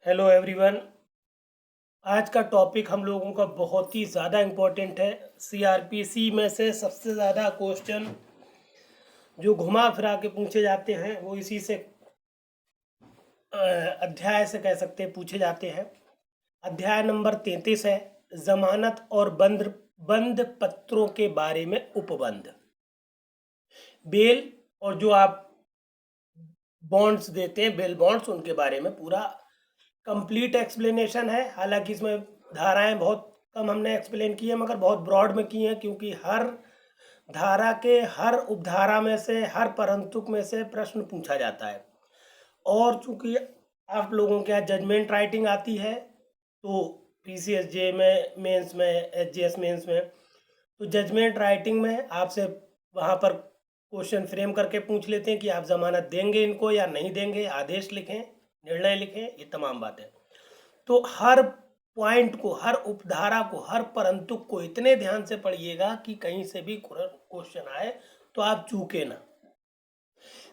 Hello everyone. आज का topic हम लोगों का बहुत ही ज़्यादा इम्पोर्टेंट है। सीआरपीसी में से सबसे ज़्यादा क्वेश्चन जो घुमा फिरा के पूछे जाते हैं वो इसी से अध्याय से कह सकते हैं पूछे जाते हैं। अध्याय नंबर 33 है जमानत और बंद बंद पत्रों के बारे में उपबंध। बेल और जो आप बॉन्ड्स देते हैं बेल बॉन्ड्स उनके बारे में पूरा कंप्लीट एक्सप्लेनेशन है। हालांकि इसमें धाराएं बहुत कम हमने एक्सप्लेन की है मगर बहुत ब्रॉड में की हैं, क्योंकि हर धारा के हर उपधारा में से हर परंतुक में से प्रश्न पूछा जाता है। और चूंकि आप लोगों के यहाँ जजमेंट राइटिंग आती है तो पीसीएसजे में मेंस में एचजीएस मेंस में तो जजमेंट राइटिंग में आपसे वहाँ पर क्वेश्चन फ्रेम करके पूछ लेते हैं कि आप जमानत देंगे इनको या नहीं देंगे, आदेश लिखें, निर्णय लिखें, ये तमाम बातें। तो हर पॉइंट को, हर उपधारा को, हर परंतुक को इतने ध्यान से पढ़िएगा कि कहीं से भी क्वेश्चन आए तो आप चूके ना।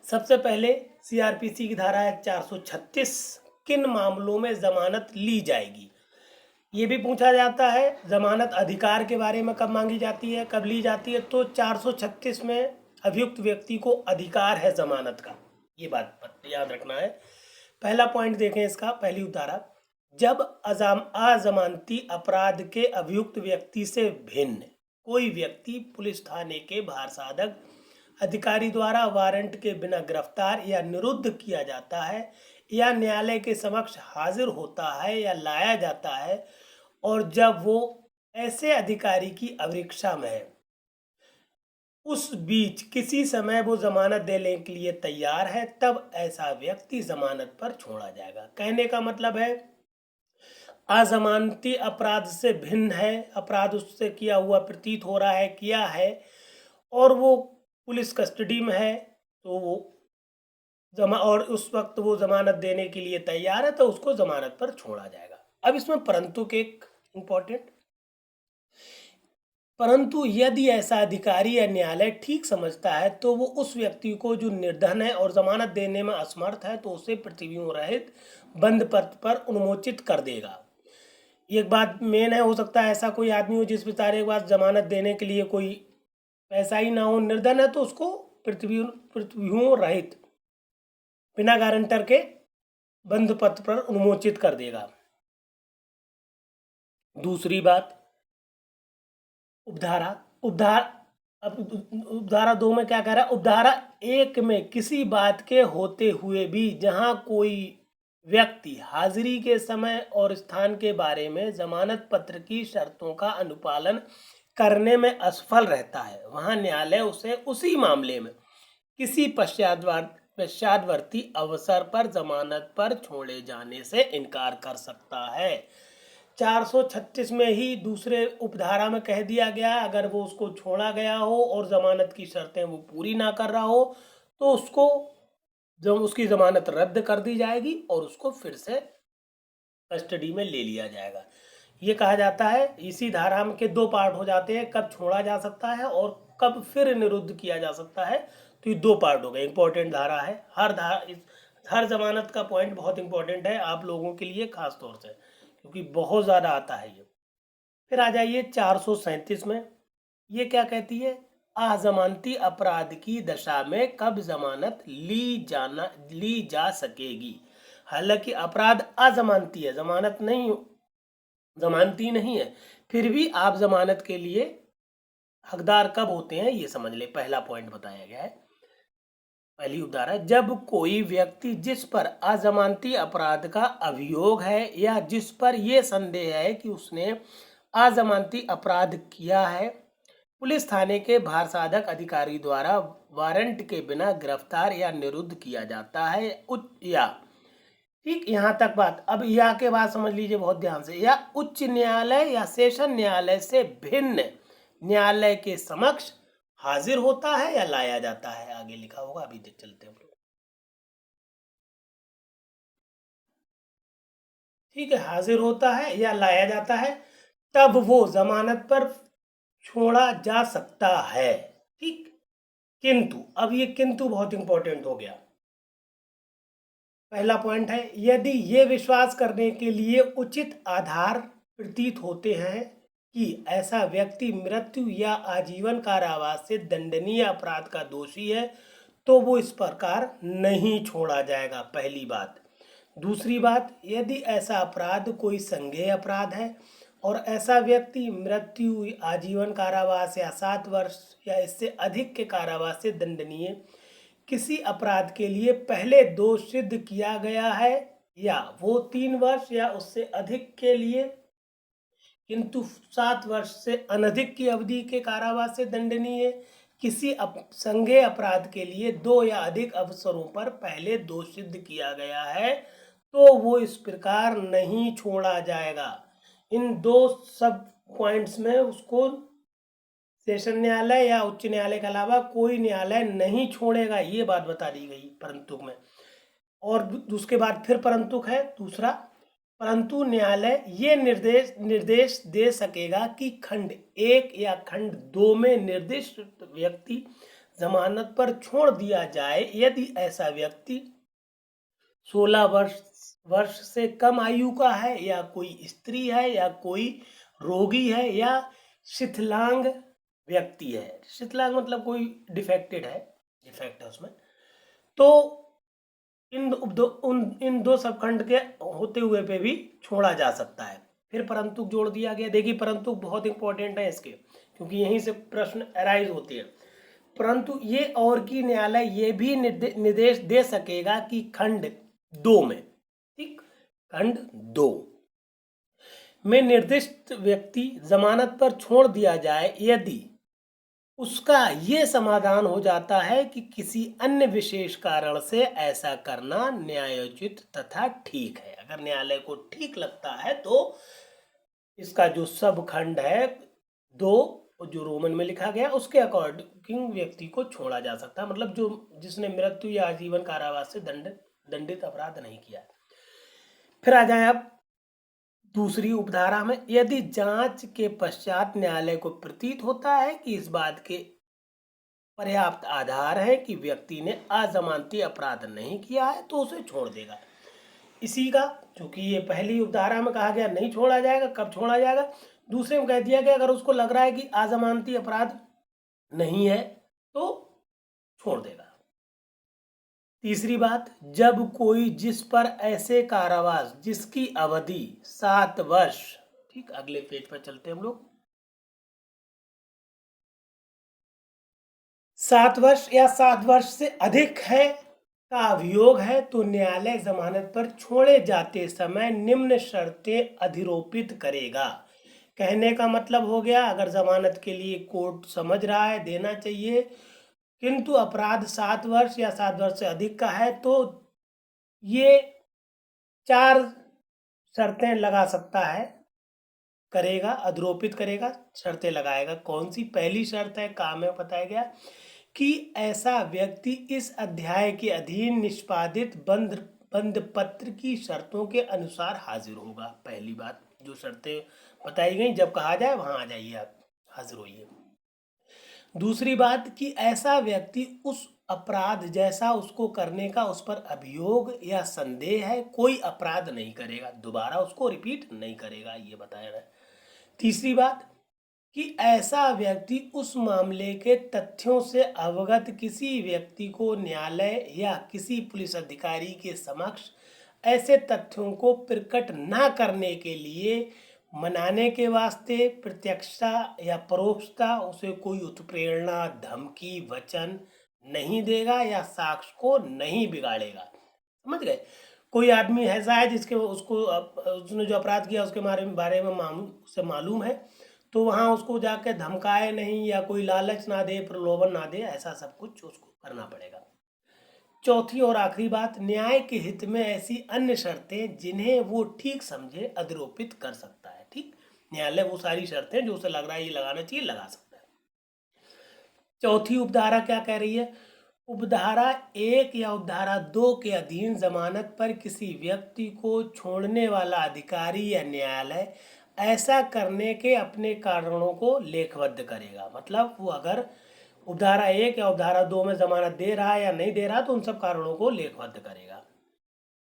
सबसे पहले सीआरपीसी की धारा है 436, किन मामलों में जमानत ली जाएगी। ये भी पूछा जाता है जमानत अधिकार के बारे में कब मांगी जाती है, कब ली जाती है। तो 436 में अभियुक्त व्यक्ति को अधिकार है जमानत का, ये बात याद रखना है। पहला पॉइंट देखें इसका, पहली उतारा, जब अजमानती अपराध के अभियुक्त व्यक्ति से भिन्न कोई व्यक्ति पुलिस थाने के भारसाधक अधिकारी द्वारा वारंट के बिना गिरफ्तार या निरुद्ध किया जाता है या न्यायालय के समक्ष हाजिर होता है या लाया जाता है, और जब वो ऐसे अधिकारी की अभिरक्षा में है उस बीच किसी समय वो जमानत देने के लिए तैयार है, तब ऐसा व्यक्ति जमानत पर छोड़ा जाएगा। कहने का मतलब है अजमानती अपराध से भिन्न है, अपराध उससे किया हुआ प्रतीत हो रहा है, किया है, और वो पुलिस कस्टडी में है, तो वो और उस वक्त वो जमानत देने के लिए तैयार है तो उसको जमानत पर छोड़ा जाएगा। अब इसमें परंतु के एक इम्पोर्टेंट, परंतु यदि ऐसा अधिकारी या न्यायालय ठीक समझता है तो वो उस व्यक्ति को जो निर्धन है और जमानत देने में असमर्थ है तो उसे प्रतिव्यूह रहित बंद पत्र पर उन्मोचित कर देगा। एक बात मेन है, हो सकता है ऐसा कोई आदमी हो जिस बेचारे के पास जमानत देने के लिए कोई पैसा ही ना हो, निर्धन है, तो उसको प्रतिव्यूह रहित बिना गारंटर के बंद पत्र पर उन्मोचित कर देगा। दूसरी बात, उपधारा अब उपधारा 2 में क्या कह रहा है, उपधारा 1 में किसी बात के होते हुए भी जहां कोई व्यक्ति हाजिरी के समय और स्थान के बारे में जमानत पत्र की शर्तों का अनुपालन करने में असफल रहता है, वहां न्यायालय उसे उसी मामले में किसी पश्चातवर्ती अवसर पर जमानत पर छोड़े जाने से इनकार कर सकता है। 436 में ही दूसरे उपधारा में कह दिया गया, अगर वो उसको छोड़ा गया हो और जमानत की शर्तें वो पूरी ना कर रहा हो तो उसको जब उसकी जमानत रद्द कर दी जाएगी और उसको फिर से कस्टडी में ले लिया जाएगा। ये कहा जाता है, इसी धारा में के दो पार्ट हो जाते हैं, कब छोड़ा जा सकता है और कब फिर निरुद्ध किया जा सकता है। तो ये दो पार्ट हो गए, इंपॉर्टेंट धारा है। हर जमानत का पॉइंट बहुत इंपॉर्टेंट है आप लोगों के लिए खास तौर से, क्योंकि बहुत ज़्यादा आता है ये। फिर आ जाइए 437 में, ये क्या कहती है, अजमानती अपराध की दशा में कब जमानत ली जा सकेगी। हालांकि अपराध अजमानती है, जमानती नहीं है, फिर भी आप जमानत के लिए हकदार कब होते हैं ये समझ ले। पहला पॉइंट बताया गया है, पहली उदाहरण, जब कोई व्यक्ति जिस पर अजमानती अपराध का अभियोग है या जिस पर यह संदेह है कि उसने अजमानती अपराध किया है, पुलिस थाने के भारसाधक अधिकारी द्वारा वारंट के बिना गिरफ्तार या निरुद्ध किया जाता है, या ठीक यहाँ तक बात। अब या के बाद समझ लीजिए बहुत ध्यान से, या उच्च न्यायालय या सेशन न्यायालय से भिन्न न्यायालय के समक्ष हाजिर होता है या लाया जाता है, आगे लिखा होगा, अभी देख चलते हैं। ठीक है, हाजिर होता है या लाया जाता है, तब वो जमानत पर छोड़ा जा सकता है। ठीक, किंतु अब ये किंतु बहुत इंपॉर्टेंट हो गया। पहला पॉइंट है, यदि ये विश्वास करने के लिए उचित आधार प्रतीत होते हैं कि ऐसा व्यक्ति मृत्यु या आजीवन कारावास से दंडनीय अपराध का दोषी है, तो वो इस प्रकार नहीं छोड़ा जाएगा, पहली बात। दूसरी बात, यदि ऐसा अपराध कोई संज्ञेय अपराध है और ऐसा व्यक्ति मृत्यु, आजीवन कारावास या 7 वर्ष या इससे अधिक के कारावास से दंडनीय किसी अपराध के लिए पहले दोष सिद्ध किया गया है, या वो 3 वर्ष या उससे अधिक के लिए किंतु 7 वर्ष से अनधिक की अवधि के कारावास से दंडनीय किसी संज्ञेय अपराध के लिए 2 या अधिक अवसरों पर पहले दोष सिद्ध किया गया है, तो वो इस प्रकार नहीं छोड़ा जाएगा। इन 2 सब पॉइंट्स में उसको सेशन न्यायालय या उच्च न्यायालय के अलावा कोई न्यायालय नहीं छोड़ेगा, ये बात बता दी गई परंतु में। और उसके बाद फिर परंतु है दूसरा, परंतु न्यायालय ये निर्देश दे सकेगा कि खंड 1 या खंड 2 में निर्दिष्ट व्यक्ति जमानत पर छोड़ दिया जाए यदि ऐसा व्यक्ति 16 वर्ष से कम आयु का है, या कोई स्त्री है, या कोई रोगी है, या शिथिलांग व्यक्ति है। शिथिलांग मतलब कोई डिफेक्ट है उसमें। तो इन दो सबखंड के होते हुए पे भी छोड़ा जा सकता है। फिर परंतु जोड़ दिया गया। देखिए परंतु बहुत इंपॉर्टेंट है इसके, क्योंकि यहीं से प्रश्न अराइज होते हैं। परंतु ये और की न्यायालय ये भी निर्देश दे सकेगा कि खंड 2 में, ठीक, खंड 2 में निर्दिष्ट व्यक्ति जमानत पर छोड़ दिया जाए यदि उसका ये समाधान हो जाता है कि किसी अन्य विशेष कारण से ऐसा करना न्यायोचित तथा ठीक है। अगर न्यायालय को ठीक लगता है तो इसका जो सब खंड है 2 जो रोमन में लिखा गया उसके अकॉर्डिंग व्यक्ति को छोड़ा जा सकता है, मतलब जिसने मृत्यु या आजीवन कारावास से दंडित अपराध नहीं किया। फिर आ जाए अब दूसरी उपधारा में, यदि जांच के पश्चात न्यायालय को प्रतीत होता है कि इस बात के पर्याप्त आधार है कि व्यक्ति ने अजमानती अपराध नहीं किया है तो उसे छोड़ देगा। इसी का, क्योंकि ये पहली उपधारा में कहा गया नहीं छोड़ा जाएगा, कब छोड़ा जाएगा, दूसरे में कह दिया गया अगर उसको लग रहा है कि अजमानती अपराध नहीं है तो छोड़ देगा। तीसरी बात, जब कोई जिस पर ऐसे कारावास जिसकी अवधि 7 वर्ष, ठीक, अगले पेज पर चलते हैं हम लोग, 7 वर्ष या 7 वर्ष से अधिक है का अभियोग है तो न्यायालय जमानत पर छोड़े जाते समय निम्न शर्तें अधिरोपित करेगा। कहने का मतलब हो गया, अगर जमानत के लिए कोर्ट समझ रहा है देना चाहिए किंतु अपराध 7 वर्ष या 7 वर्ष से अधिक का है तो ये 4 शर्तें लगा सकता है, करेगा, अधिरोपित करेगा, शर्तें लगाएगा। कौन सी? पहली शर्त है, काम में बताया गया कि ऐसा व्यक्ति इस अध्याय के अधीन निष्पादित बंद पत्र की शर्तों के अनुसार हाजिर होगा। पहली बात, जो शर्तें बताई गई जब कहा जाए वहां आ जाइए, आप हाजिर होइए। दूसरी बात कि ऐसा व्यक्ति उस अपराध जैसा उसको करने का उस पर अभियोग या संदेह है कोई अपराध नहीं करेगा, दोबारा उसको रिपीट नहीं करेगा, ये बताया है। तीसरी बात कि ऐसा व्यक्ति उस मामले के तथ्यों से अवगत किसी व्यक्ति को न्यायालय या किसी पुलिस अधिकारी के समक्ष ऐसे तथ्यों को प्रकट न करने के लिए मनाने के वास्ते प्रत्यक्षता या परोक्षता उसे कोई उत्प्रेरणा, धमकी, वचन नहीं देगा या साक्ष्य को नहीं बिगाड़ेगा। समझ गए? कोई आदमी ऐसा है जिसके उसने जो अपराध किया उसके बारे में उसे मालूम है तो वहाँ उसको जाके धमकाए नहीं या कोई लालच ना दे, प्रलोभन ना दे, ऐसा सब कुछ उसको करना पड़ेगा। चौथी और आखिरी बात, न्याय के हित में ऐसी अन्य शर्तें जिन्हें वो ठीक समझे अधिरोपित कर सकता है। ठीक, न्यायालय वो सारी शर्तें जो उसे लग रहा है ये लगाना चाहिए लगा सकता है। चौथी उपधारा क्या कह रही है? उपधारा 1 या उपधारा 2 के अधीन जमानत पर किसी व्यक्ति को छोड़ने वाला अधिकारी या न्यायालय ऐसा करने के अपने कारणों को लेखबद्ध करेगा। मतलब वो अगर उपधारा 1 या उपधारा 2 में जमानत दे रहा है या नहीं दे रहा तो उन सब कारणों को लेखबद्ध करेगा।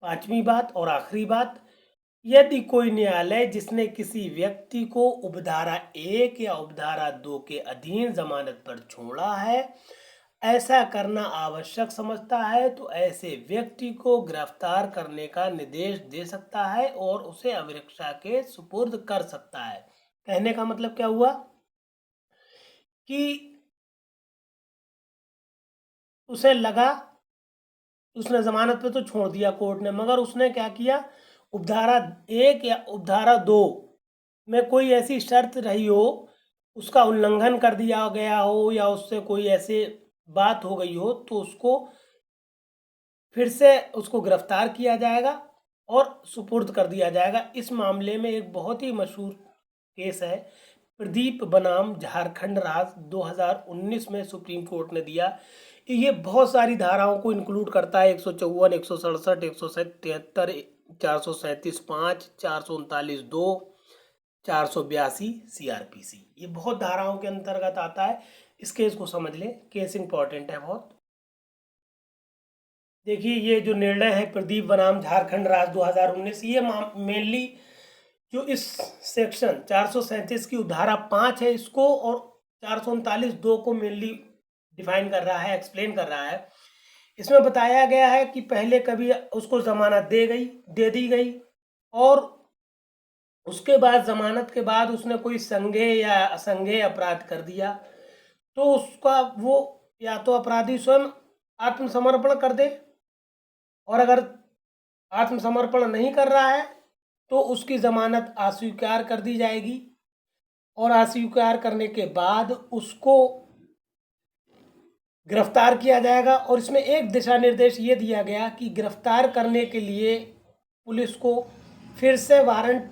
पांचवी बात और आखिरी बात, यदि कोई न्यायालय जिसने किसी व्यक्ति को उपधारा 1 या उपधारा 2 के अधीन जमानत पर छोड़ा है ऐसा करना आवश्यक समझता है तो ऐसे व्यक्ति को गिरफ्तार करने का निर्देश दे सकता है और उसे अभिरक्षा के सुपुर्द कर सकता है। कहने का मतलब क्या हुआ कि उसे लगा, उसने जमानत पे तो छोड़ दिया कोर्ट ने, मगर उसने क्या किया, उपधारा 1 या उपधारा 2 में कोई ऐसी शर्त रही हो, उसका उल्लंघन कर दिया गया हो या उससे कोई ऐसे बात हो गई हो तो उसको फिर से उसको गिरफ्तार किया जाएगा और सुपुर्द कर दिया जाएगा। इस मामले में एक बहुत ही मशहूर केस है प्रदीप बनाम झारखंड राज्य 2019 में सुप्रीम कोर्ट ने दिया। ये बहुत सारी धाराओं को इंक्लूड करता है, 154, 167, 173, 437(5), 439(2), 482 CRPC, ये बहुत धाराओं के अंतर्गत आता है। इस केस को समझ लें, केस इंपॉर्टेंट है बहुत। देखिए ये जो निर्णय है प्रदीप बनाम झारखंड राज्य 2019, ये मेनली जो इस सेक्शन 437 की धारा 5 है इसको और 439(2) को मेनली डिफाइन कर रहा है, एक्सप्लेन कर रहा है। इसमें बताया गया है कि पहले कभी उसको जमानत दे दी गई और उसके बाद जमानत के बाद उसने कोई संज्ञेय या असंज्ञेय अपराध कर दिया तो उसका वो या तो अपराधी स्वयं आत्मसमर्पण कर दे, और अगर आत्मसमर्पण नहीं कर रहा है तो उसकी जमानत अस्वीकार कर दी जाएगी और अस्वीकार करने के बाद उसको गिरफ्तार किया जाएगा। और इसमें एक दिशा निर्देश ये दिया गया कि गिरफ्तार करने के लिए पुलिस को फिर से वारंट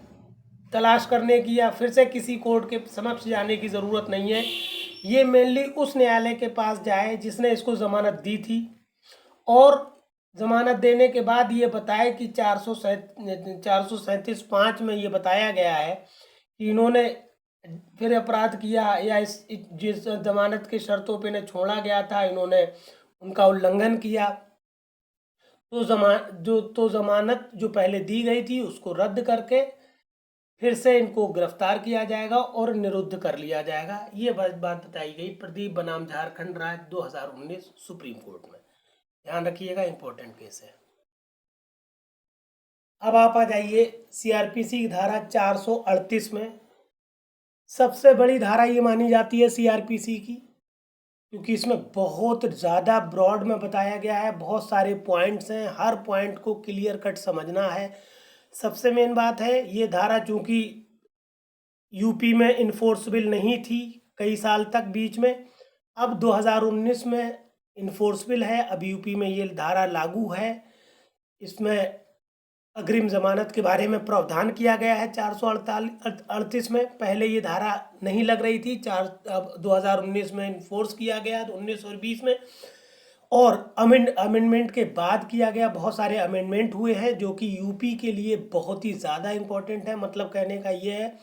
तलाश करने की या फिर से किसी कोर्ट के समक्ष जाने की ज़रूरत नहीं है। ये मेनली उस न्यायालय के पास जाए जिसने इसको ज़मानत दी थी और ज़मानत देने के बाद ये बताए कि 437(5) में ये बताया गया है कि इन्होंने फिर अपराध किया या जिस जमानत की शर्तों पे ने छोड़ा गया था इन्होंने उनका उल्लंघन किया तो जमानत जो पहले दी गई थी उसको रद्द करके फिर से इनको गिरफ्तार किया जाएगा और निरुद्ध कर लिया जाएगा। ये बात बताई गई प्रदीप बनाम झारखंड राज्य 2019 सुप्रीम कोर्ट में। ध्यान रखिएगा, इंपॉर्टेंट केस है। अब आप आ जाइए CRPC की धारा 438 में। सबसे बड़ी धारा ये मानी जाती है CRPC की क्योंकि इसमें बहुत ज़्यादा ब्रॉड में बताया गया है, बहुत सारे पॉइंट्स हैं, हर पॉइंट को क्लियर कट समझना है। सबसे मेन बात है ये धारा चूँकि यूपी में इन्फोर्सबिल नहीं थी कई साल तक बीच में, अब 2019 में इन्फोर्सबिल है, अब यूपी में ये धारा लागू है। इसमें अग्रिम जमानत के बारे में प्रावधान किया गया है 438 में। पहले ये धारा नहीं लग रही थी, अब 2019 में इन्फोर्स किया गया 19 और 20 में, और अमेंडमेंट के बाद किया गया। बहुत सारे अमेंडमेंट हुए हैं जो कि यूपी के लिए बहुत ही ज़्यादा इम्पोर्टेंट है। मतलब कहने का ये है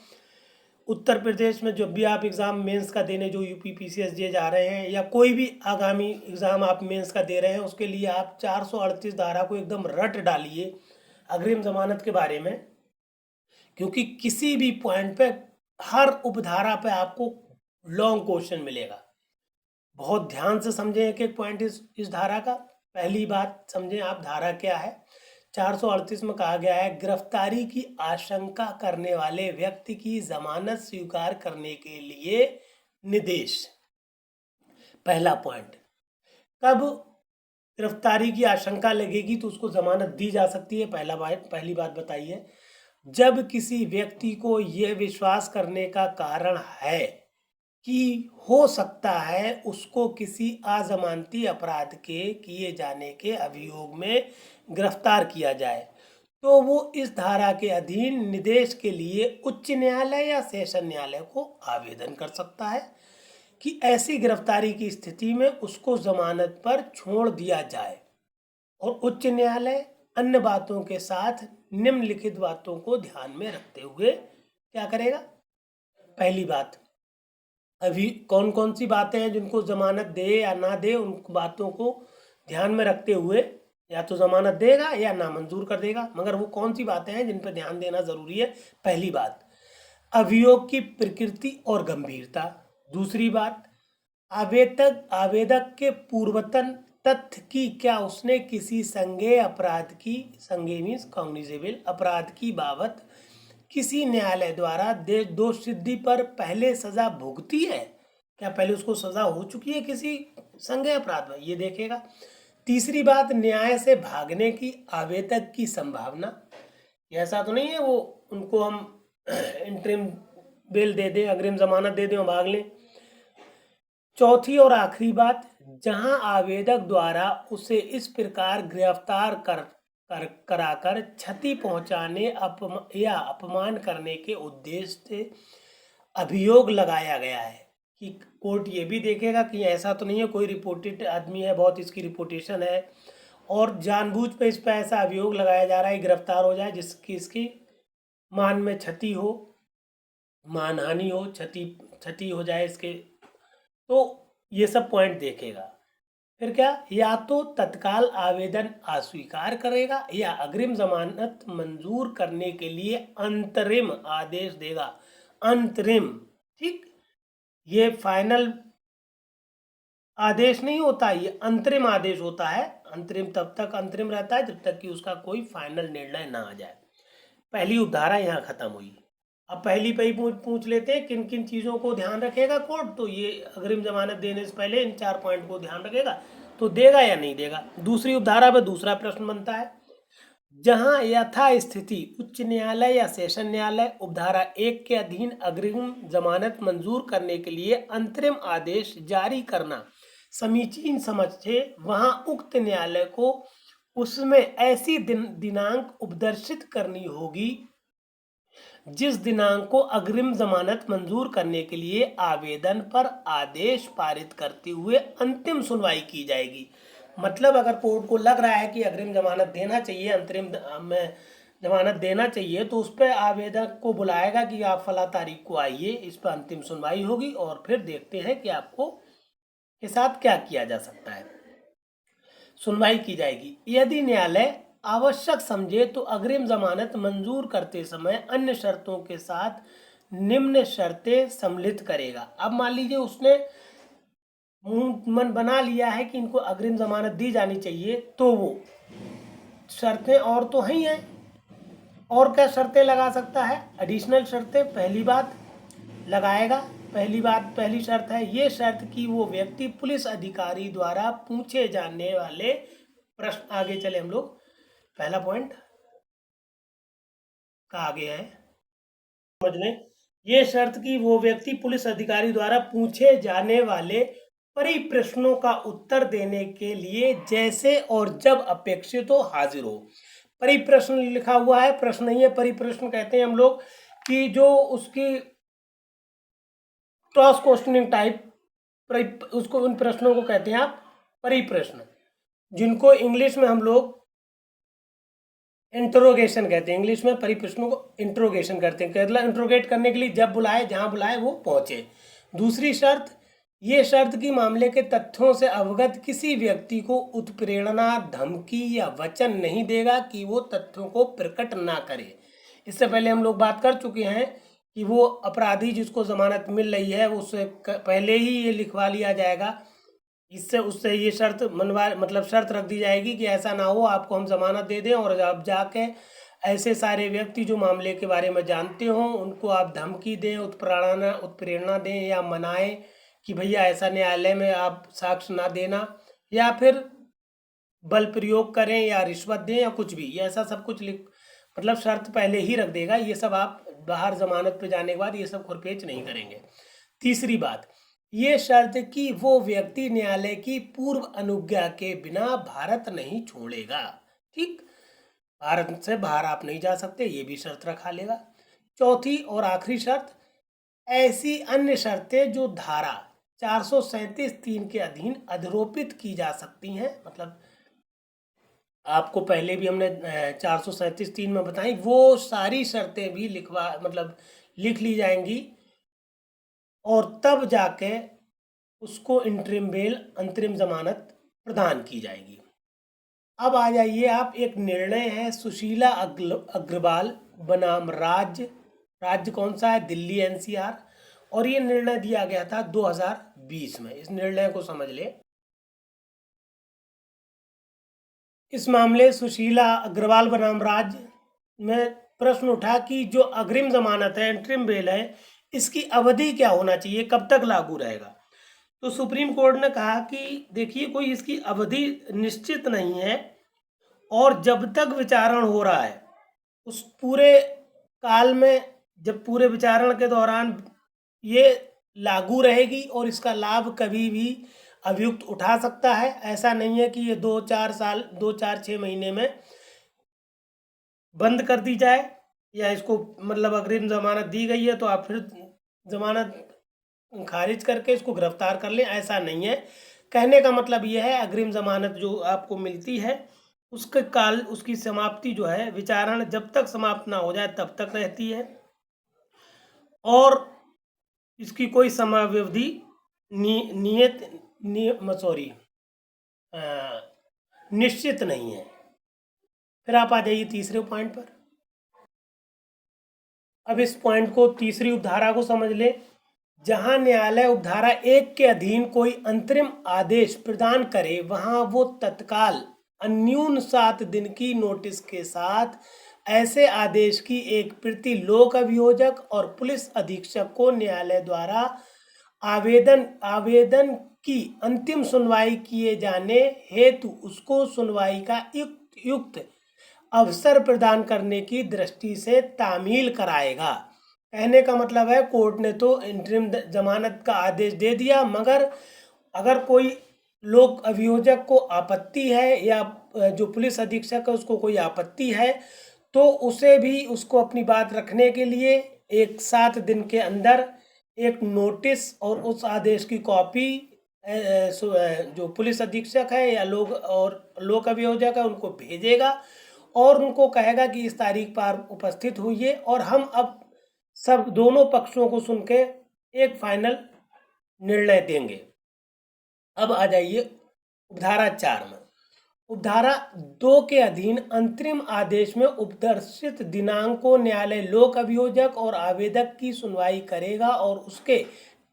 उत्तर प्रदेश में जब भी आप एग्ज़ाम मेंस का देने जो यूपी PCSJ जा रहे हैं या कोई भी आगामी एग्ज़ाम आप मेंस का दे रहे हैं उसके लिए आप 438 धारा को एकदम रट डालिए अग्रिम जमानत के बारे में, क्योंकि किसी भी पॉइंट पे हर उपधारा पे आपको लॉन्ग क्वेश्चन मिलेगा। बहुत ध्यान से समझें एक एक पॉइंट इस धारा का। पहली बात समझें आप धारा क्या है। 438 में कहा गया है गिरफ्तारी की आशंका करने वाले व्यक्ति की जमानत स्वीकार करने के लिए निर्देश। पहला पॉइंट, कब गिरफ्तारी की आशंका लगेगी तो उसको जमानत दी जा सकती है। पहली बात बताइए, जब किसी व्यक्ति को यह विश्वास करने का कारण है कि हो सकता है उसको किसी अजमानती अपराध के किए जाने के अभियोग में गिरफ्तार किया जाए तो वो इस धारा के अधीन निर्देश के लिए उच्च न्यायालय या सेशन न्यायालय को आवेदन कर सकता है कि ऐसी गिरफ्तारी की स्थिति में उसको जमानत पर छोड़ दिया जाए, और उच्च न्यायालय अन्य बातों के साथ निम्नलिखित बातों को ध्यान में रखते हुए क्या करेगा। पहली बात, अभी कौन कौन सी बातें हैं जिनको जमानत दे या ना दे उन बातों को ध्यान में रखते हुए या तो जमानत देगा या नामंजूर कर देगा। मगर वो कौन सी बातें हैं जिन पर ध्यान देना जरूरी है? पहली बात, अभियोग की प्रकृति और गंभीरता। दूसरी बात, आवेदक के पूर्वतन तथ्य की क्या उसने किसी संज्ञेय अपराध की, संज्ञेय मीन्स कॉग्निजेबल अपराध की बाबत किसी न्यायालय द्वारा दोष सिद्धि पर पहले सजा भुगती है, क्या पहले उसको सजा हो चुकी है किसी संज्ञेय अपराध में, ये देखेगा। तीसरी बात, न्याय से भागने की आवेदक की संभावना, ऐसा तो नहीं है वो उनको हम इंटरिम बेल दे दें, अग्रिम जमानत दे दें और भाग लें। चौथी और आखिरी बात, जहां आवेदक द्वारा उसे इस प्रकार गिरफ्तार कराकर क्षति पहुंचाने या अपमान करने के उद्देश्य से अभियोग लगाया गया है, कि कोर्ट ये भी देखेगा कि ऐसा तो नहीं है कोई रिपोर्टेड आदमी है, बहुत इसकी रिपोर्टेशन है और जानबूझ पे इस पर ऐसा अभियोग लगाया जा रहा है गिरफ्तार हो जाए जिसकी इसकी मान में क्षति हो, मानहानि हो, क्षति हो जाए इसके, तो ये सब पॉइंट देखेगा। फिर क्या, या तो तत्काल आवेदन अस्वीकार करेगा या अग्रिम जमानत मंजूर करने के लिए अंतरिम आदेश देगा। अंतरिम, ठीक, ये फाइनल आदेश नहीं होता, ये अंतरिम आदेश होता है। अंतरिम तब तक अंतरिम रहता है जब तक कि उसका कोई फाइनल निर्णय ना आ जाए। पहली उपधारा यहाँ खत्म हुई। अब पहली पे ही पूछ लेते हैं किन किन चीज़ों को ध्यान रखेगा कोर्ट, तो ये अग्रिम जमानत देने से पहले इन 4 पॉइंट को ध्यान रखेगा, तो देगा या नहीं देगा। दूसरी उपधारा पे दूसरा प्रश्न बनता है, जहां यथास्थिति उच्च न्यायालय या सेशन न्यायालय उपधारा 1 के अधीन अग्रिम जमानत मंजूर करने के लिए अंतरिम आदेश जारी करना समीचीन समझे, वहां उक्त न्यायालय को उसमें ऐसी दिनांक उपदर्शित करनी होगी जिस दिनांक को अग्रिम जमानत मंजूर करने के लिए आवेदन पर आदेश पारित करते हुए अंतिम सुनवाई की जाएगी। मतलब अगर कोर्ट को लग रहा है कि अग्रिम जमानत देना चाहिए, अंतरिम में जमानत देना चाहिए, तो उस पर आवेदक को बुलाएगा कि आप फला तारीख को आइए, इस पर अंतिम सुनवाई होगी और फिर देखते हैं कि आपको के साथ क्या किया जा सकता है, सुनवाई की जाएगी। यदि न्यायालय आवश्यक समझे तो अग्रिम जमानत मंजूर करते समय अन्य शर्तों के साथ निम्न शर्तें सम्मिलित करेगा। अब मान लीजिए उसने मन बना लिया है कि इनको अग्रिम जमानत दी जानी चाहिए, तो वो शर्तें और तो ही हैं, और क्या शर्तें लगा सकता है, एडिशनल शर्तें। पहली बात लगाएगा, पहली शर्त है ये शर्त कि वो व्यक्ति पुलिस अधिकारी द्वारा पूछे जाने वाले प्रश्न, आगे चले हम लोग, पहला पॉइंट का आगे है, समझ लें, ये शर्त कि वो व्यक्ति पुलिस अधिकारी द्वारा पूछे जाने वाले परिप्रश्नों का उत्तर देने के लिए जैसे और जब अपेक्षित हो हाजिर हो। परिप्रश्न लिखा हुआ है, प्रश्न नहीं है, परिप्रश्न कहते हैं हम लोग कि जो उसकी क्रॉस क्वेश्चनिंग टाइप, उसको उन प्रश्नों को कहते हैं आप परिप्रश्न, जिनको इंग्लिश में हम लोग इंट्रोगेशन कहते हैं। इंग्लिश में परिप्रश्नों को इंट्रोगेशन करते हैं, मतलब इंट्रोगेट करने के लिए जब बुलाए जहां बुलाए वो पहुंचे। दूसरी शर्त, ये शर्त की मामले के तथ्यों से अवगत किसी व्यक्ति को उत्प्रेरणा, धमकी या वचन नहीं देगा कि वो तथ्यों को प्रकट ना करे। इससे पहले हम लोग बात कर चुके हैं कि वो अपराधी जिसको जमानत मिल रही है उससे पहले ही ये लिखवा लिया जाएगा, इससे उससे ये शर्त मतलब शर्त रख दी जाएगी कि ऐसा ना हो आपको हम जमानत दे दें और आप जाके ऐसे सारे व्यक्ति जो मामले के बारे में जानते हो उनको आप धमकी दें, उत्प्रेरणा दें या मनाएं कि भैया ऐसा न्यायालय में आप साक्ष्य ना देना, या फिर बल प्रयोग करें या रिश्वत दें या कुछ भी, ये ऐसा सब कुछ मतलब शर्त पहले ही रख देगा। ये सब आप बाहर जमानत पे जाने के बाद ये सब खुरपेच नहीं करेंगे। तीसरी बात, ये शर्त कि वो व्यक्ति न्यायालय की पूर्व अनुज्ञा के बिना भारत नहीं छोड़ेगा। ठीक, भारत से बाहर आप नहीं जा सकते, ये भी शर्त रखा लेगा। चौथी और आखिरी शर्त, ऐसी अन्य शर्तें जो धारा 437(3) के अधीन अधिरोपित की जा सकती हैं, मतलब आपको पहले भी हमने 437(3) में बताई, वो सारी शर्तें भी लिख ली जाएंगी और तब जाके उसको इंटरिम बेल, अंतरिम जमानत प्रदान की जाएगी। अब आ जाइए आप, एक निर्णय है सुशीला अग्रवाल बनाम राज्य, राज्य कौन सा है, दिल्ली एनसीआर, और ये निर्णय दिया गया था 2020 में। इस निर्णय को समझ ले। इस मामले सुशीला अग्रवाल बनाम राज्य में प्रश्न उठा कि जो अग्रिम जमानत है, इंटरिम बेल है, इसकी अवधि क्या होना चाहिए, कब तक लागू रहेगा। तो सुप्रीम कोर्ट ने कहा कि देखिए कोई इसकी अवधि निश्चित नहीं है, और जब तक विचारण हो रहा है उस पूरे काल में, जब पूरे विचारण के दौरान ये लागू रहेगी, और इसका लाभ कभी भी अभियुक्त उठा सकता है। ऐसा नहीं है कि ये 2-4 साल, 2-4-6 महीने में बंद कर दी जाए, या इसको मतलब अग्रिम जमानत दी गई है तो आप फिर जमानत खारिज करके इसको गिरफ्तार कर लें, ऐसा नहीं है। कहने का मतलब यह है अग्रिम जमानत जो आपको मिलती है उसके काल, उसकी समाप्ति जो है, विचारण जब तक समाप्त ना हो जाए तब तक रहती है, और इसकी कोई समयावधि निश्चित नहीं है। फिर आप आ जाइए तीसरे पॉइंट पर। अब इस पॉइंट को, तीसरी उपधारा को समझ ले। जहां न्यायालय उपधारा 1 के अधीन कोई अंतरिम आदेश प्रदान करे, वहां वो तत्काल अन्यून 7 दिन की नोटिस के साथ ऐसे आदेश की एक प्रति लोक अभियोजक और पुलिस अधीक्षक को न्यायालय द्वारा आवेदन की अंतिम सुनवाई किए जाने हेतु उसको सुनवाई का युक्त अवसर प्रदान करने की दृष्टि से तामील कराएगा। कहने का मतलब है कोर्ट ने तो इंटरिम जमानत का आदेश दे दिया, मगर अगर कोई लोक अभियोजक को आपत्ति है या जो पुलिस अधीक्षक है उसको कोई आपत्ति है, तो उसे भी उसको अपनी बात रखने के लिए एक 7 दिन के अंदर एक नोटिस और उस आदेश की कॉपी जो पुलिस अधीक्षक है या लोक अभियोजक है उनको भेजेगा, और उनको कहेगा कि इस तारीख पर उपस्थित हुई, और हम अब सब दोनों पक्षों को सुन के एक फाइनल निर्णय देंगे। अब आ जाइए उपधारा 4 में। उपधारा 2 के अधीन अंतरिम आदेश में उपदर्शित दिनांक को न्यायालय लोक अभियोजक और आवेदक की सुनवाई करेगा, और उसके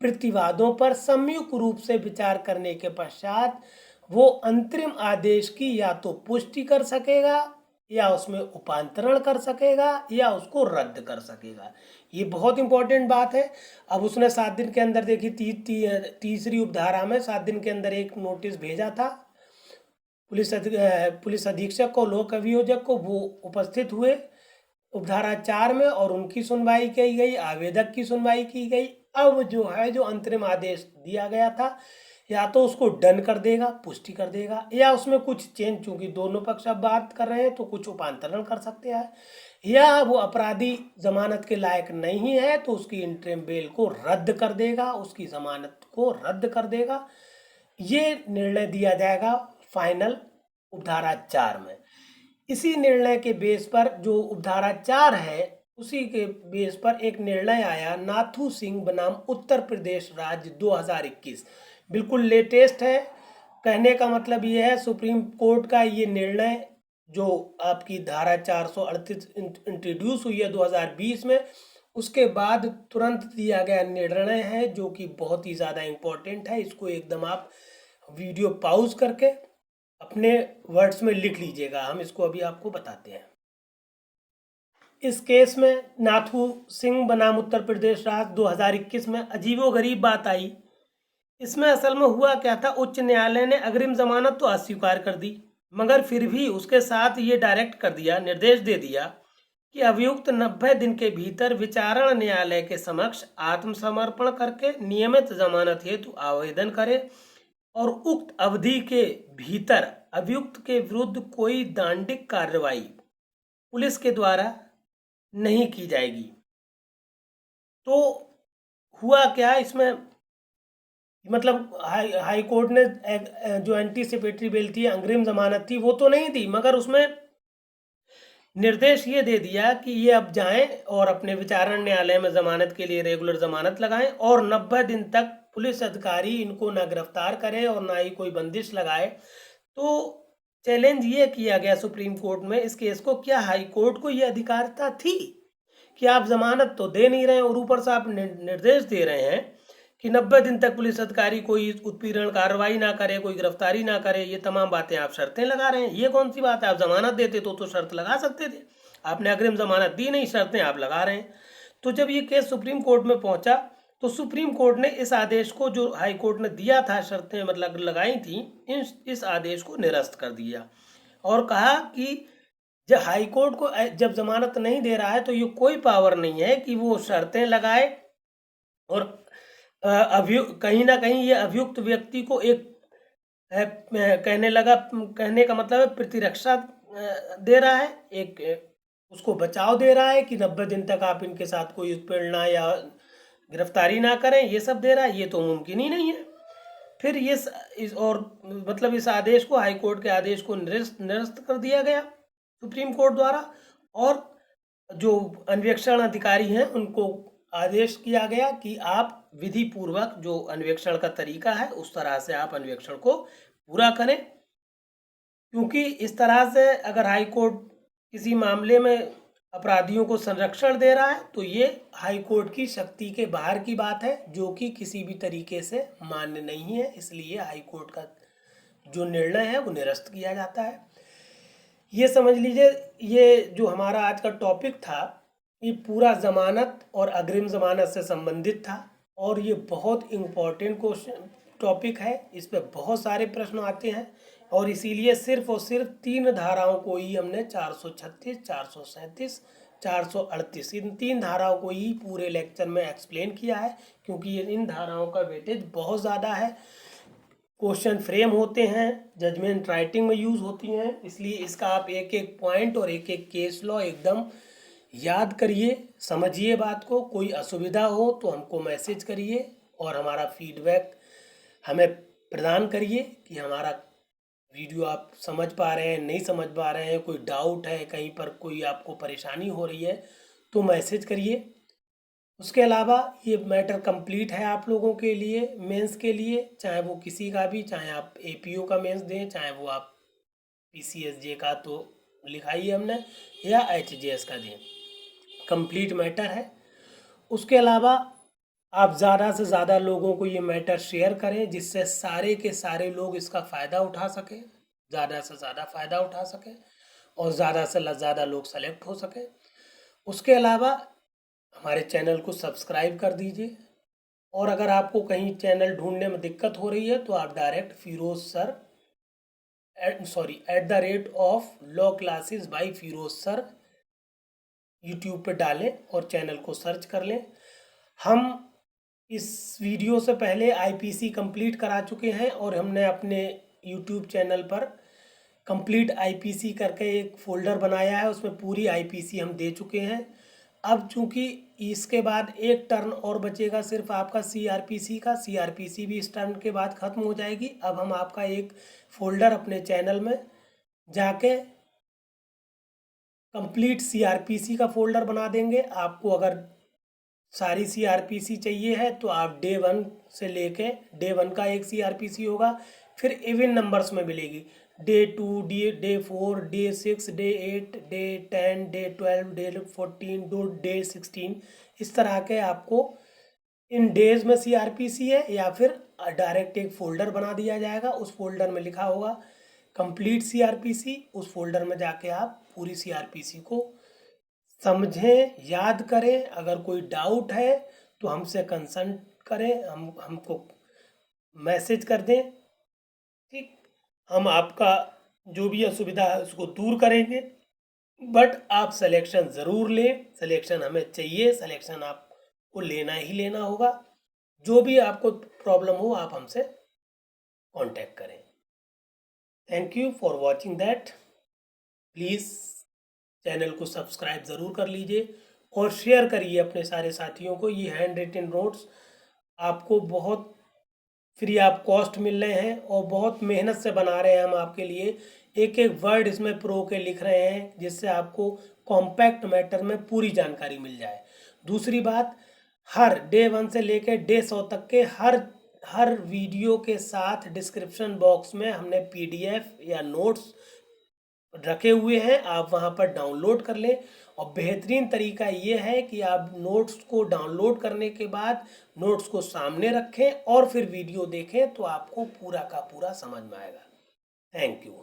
प्रतिवादों पर संयुक्त रूप से विचार करने के पश्चात वो अंतरिम आदेश की या तो पुष्टि कर सकेगा, या उसमें उपांतरण कर सकेगा, या उसको रद्द कर सकेगा। ये बहुत इंपॉर्टेंट बात है। अब उसने 7 दिन के अंदर, देखिए तीसरी उपधारा में 7 दिन के अंदर एक नोटिस भेजा था पुलिस अधीक्षक को, लोक अभियोजक को, वो उपस्थित हुए उपधारा 4 में, और उनकी सुनवाई की गई, आवेदक की सुनवाई की गई। अब जो है, जो अंतरिम आदेश दिया गया था, या तो उसको डन कर देगा, पुष्टि कर देगा, या उसमें कुछ चेंज, चूंकि दोनों पक्ष अब बात कर रहे हैं तो कुछ उपांतरण कर सकते हैं, या वो अपराधी जमानत के लायक नहीं है तो उसकी इंटरिम बेल को रद्द कर देगा, उसकी जमानत को रद्द कर देगा। ये निर्णय दिया जाएगा फाइनल उपधारा 4 में। इसी निर्णय के बेस पर, जो उपधारा 4 है उसी के बेस पर एक निर्णय आया नाथू सिंह बनाम उत्तर प्रदेश राज्य 2021, बिल्कुल लेटेस्ट है। कहने का मतलब ये है सुप्रीम कोर्ट का ये निर्णय, जो आपकी धारा 438 इंट्रोड्यूस हुई है 2020 में, उसके बाद तुरंत दिया गया निर्णय है, जो कि बहुत ही ज़्यादा इम्पोर्टेंट है। इसको एकदम आप वीडियो पॉज करके अपने वर्ड्स में लिख लीजिएगा, हम इसको अभी आपको बताते हैं। इस केस में नाथू सिंह बनाम उत्तर प्रदेश राज्य 2021 में अजीबोगरीब बात आई। इसमें असल में हुआ क्या था, उच्च न्यायालय ने अग्रिम जमानत तो अस्वीकार कर दी, मगर फिर भी उसके साथ ये डायरेक्ट कर दिया, निर्देश दे दिया कि अभियुक्त 90 दिन के भीतर विचारण न्यायालय के समक्ष आत्मसमर्पण करके नियमित जमानत हेतु आवेदन करे, और उक्त अवधि के भीतर अभियुक्त के विरुद्ध कोई दंडिक कार्रवाई पुलिस के द्वारा नहीं की जाएगी। तो हुआ क्या इसमें, मतलब हाई कोर्ट ने जो एंटीसिपेटरी बेल थी, अग्रिम जमानत थी, वो तो नहीं दी, मगर उसमें निर्देश ये दे दिया कि ये अब जाएं और अपने विचारण न्यायालय में जमानत के लिए रेगुलर जमानत लगाएं, और 90 दिन तक पुलिस अधिकारी इनको ना गिरफ्तार करे और ना ही कोई बंदिश लगाए। तो चैलेंज ये किया गया सुप्रीम कोर्ट में इस केस को, क्या हाई कोर्ट को ये अधिकारिता थी कि आप जमानत तो दे नहीं रहे और ऊपर से आप निर्देश दे रहे हैं कि 90 दिन तक पुलिस अधिकारी कोई उत्पीड़न कार्रवाई ना करे, कोई गिरफ्तारी ना करे, ये तमाम बातें आप शर्तें लगा रहे हैं। ये कौन सी बात है? आप जमानत देते तो शर्त लगा सकते थे, आपने अग्रिम जमानत दी नहीं, शर्तें आप लगा रहे हैं। तो जब ये केस सुप्रीम कोर्ट में पहुंचा तो सुप्रीम कोर्ट ने इस आदेश को, जो हाई कोर्ट ने दिया था, शर्तें मतलब लगाई थी, इस आदेश को निरस्त कर दिया और कहा कि जब हाई कोर्ट को जब जमानत नहीं दे रहा है तो ये कोई पावर नहीं है कि वो शर्तें लगाए और कहीं ना कहीं ये अभियुक्त व्यक्ति को एक कहने का मतलब है प्रतिरक्षा दे रहा है, एक उसको बचाव दे रहा है कि 90 दिन तक आप इनके साथ कोई उत्पीड़न या गिरफ्तारी ना करें, ये सब दे रहा है। ये तो मुमकिन ही नहीं है। फिर ये इस आदेश को, हाई कोर्ट के आदेश को निरस्त कर दिया गया सुप्रीम कोर्ट द्वारा और जो अन्वेषण अधिकारी हैं उनको आदेश किया गया कि आप विधि पूर्वक जो अन्वेषण का तरीका है उस तरह से आप अन्वेषण को पूरा करें, क्योंकि इस तरह से अगर हाई कोर्ट किसी मामले में अपराधियों को संरक्षण दे रहा है तो ये हाई कोर्ट की शक्ति के बाहर की बात है, जो कि किसी भी तरीके से मान्य नहीं है। इसलिए हाई कोर्ट का जो निर्णय है वो निरस्त किया जाता है। ये समझ लीजिए, ये जो हमारा आज का टॉपिक था ये पूरा जमानत और अग्रिम जमानत से संबंधित था और ये बहुत इम्पोर्टेंट क्वेश्चन टॉपिक है। इस पे बहुत सारे प्रश्न आते हैं और इसीलिए सिर्फ और सिर्फ 3 धाराओं को ही हमने 436, 437, 438 इन 3 धाराओं को ही पूरे लेक्चर में एक्सप्लेन किया है, क्योंकि इन धाराओं का वेटेज बहुत ज़्यादा है। क्वेश्चन फ्रेम होते हैं, जजमेंट राइटिंग में यूज़ होती हैं, इसलिए इसका आप एक एक पॉइंट और एक एक केस लॉ एकदम याद करिए, समझिए बात को। कोई असुविधा हो तो हमको मैसेज करिए और हमारा फीडबैक हमें प्रदान करिए कि हमारा वीडियो आप समझ पा रहे हैं, नहीं समझ पा रहे हैं, कोई डाउट है, कहीं पर कोई आपको परेशानी हो रही है तो मैसेज करिए। उसके अलावा ये मैटर कंप्लीट है आप लोगों के लिए, मेंस के लिए, चाहे वो किसी का भी, चाहे आप एपीओ का मेंस दें, चाहे वो आप पीसीएसजे का तो लिखा ही हमने, या एचजेएस का दें, कंप्लीट मैटर है। उसके अलावा आप ज़्यादा से ज़्यादा लोगों को ये मैटर शेयर करें जिससे सारे के सारे लोग इसका फ़ायदा उठा सकें, ज़्यादा से ज़्यादा फ़ायदा उठा सकें और ज़्यादा से ज़्यादा लोग सेलेक्ट हो सकें। उसके अलावा हमारे चैनल को सब्सक्राइब कर दीजिए और अगर आपको कहीं चैनल ढूंढने में दिक्कत हो रही है तो आप direct Firoz sir @law classes by Firoz sir YouTube पे डालें और चैनल को सर्च कर लें। हम इस वीडियो से पहले आईपीसी कंप्लीट करा चुके हैं और हमने अपने यूट्यूब चैनल पर कंप्लीट आईपीसी करके एक फ़ोल्डर बनाया है, उसमें पूरी आईपीसी हम दे चुके हैं। अब चूंकि इसके बाद एक टर्न और बचेगा सिर्फ आपका सीआरपीसी का, सीआरपीसी भी इस टर्न के बाद ख़त्म हो जाएगी। अब हम आपका एक फ़ोल्डर अपने चैनल में जाके कंप्लीट सीआरपीसी का फ़ोल्डर बना देंगे। आपको अगर सारी सीआरपीसी चाहिए है तो आप डे 1 से लेके डे 1 का एक सीआरपीसी होगा, फिर इवन नंबर्स में मिलेगी, day 2, day 4, day 6, day 8, day 10, day 12, day 14, day 16, इस तरह के आपको इन डेज में सीआरपीसी है, या फिर डायरेक्ट एक फ़ोल्डर बना दिया जाएगा, उस फोल्डर में लिखा होगा कंप्लीट सीआरपीसी। उस फोल्डर में जाके आप पूरी सीआरपीसी को समझें, याद करें। अगर कोई डाउट है तो हमसे कंसल्ट करें, हमको मैसेज कर दें, ठीक। हम आपका जो भी असुविधा है उसको दूर करेंगे, बट आप सिलेक्शन ज़रूर लें। सिलेक्शन हमें चाहिए, सिलेक्शन आपको लेना ही लेना होगा। जो भी आपको प्रॉब्लम हो आप हमसे कांटेक्ट करें। Thank you for watching that. Please channel को सब्सक्राइब ज़रूर कर लीजिए और शेयर करिए अपने सारे साथियों को। ये हैंड रिटन नोट्स आपको बहुत फ्री ऑफ कॉस्ट मिल रहे हैं और बहुत मेहनत से बना रहे हैं हम आपके लिए। एक एक वर्ड इसमें प्रो के लिख रहे हैं जिससे आपको कॉम्पैक्ट मैटर में पूरी जानकारी मिल जाए। दूसरी बात, हर डे 1 से लेकर डे 100 तक के हर वीडियो के साथ डिस्क्रिप्शन बॉक्स में हमने पीडीएफ या नोट्स रखे हुए हैं, आप वहाँ पर डाउनलोड कर लें। और बेहतरीन तरीका ये है कि आप नोट्स को डाउनलोड करने के बाद नोट्स को सामने रखें और फिर वीडियो देखें, तो आपको पूरा का पूरा समझ में आएगा। Thank you.